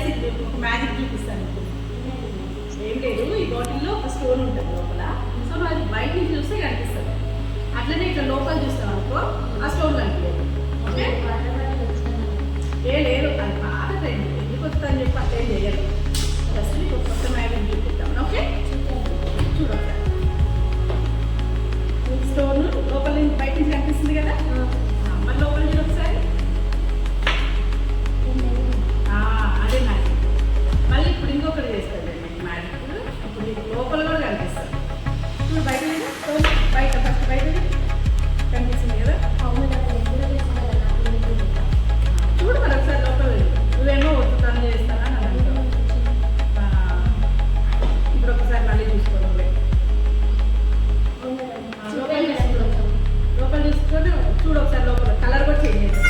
చేసి ఒక మ్యాజిక్ చూపిస్తాను. ఏం లేదు, ఈ బాటిల్లో ఒక స్టోన్ ఉంటుంది లోపల. సో అది బయట నుంచి చూస్తే కనిపిస్తుంది. అట్లనే ఇట్లా లోపల చూస్తాం అనుకో, ఆ స్టోన్ కనిపించదు. ఓకే, ఏ లేదు, అది బాగా ట్రైన్ ఎందుకు వస్తుందని చెప్పి అట్లేం చేయాలి. ఫస్ట్ నీకు ఒక కొత్త మ్యాజిక్ చూపిస్తాను. ఓకే, చూడొచ్చు. స్టోన్ లోపల నుంచి బయట నుంచి కనిపిస్తుంది కదా, మరి లోపల చూడు ఒకసారి. అదే మ్యాజిక్. మళ్ళీ ఇప్పుడు ఇంకొకటి చేస్తుంది మ్యాజిక్. ఇప్పుడు నీకు లోపల కూడా కనిపిస్తుంది. చూడు బయట బయట ఫస్ట్ బయట కనిపిస్తుంది కదా. చూడు మరి ఒకసారి లోపల. నువ్వేమో వద్దుతాను చేస్తానా అని అంటావు. ఇప్పుడు ఒకసారి మళ్ళీ చూసుకో నువ్వే. లోపల చూసుకొని చూడు ఒకసారి లోపల కలర్ కూడా చేంజ్ అవుతుంది.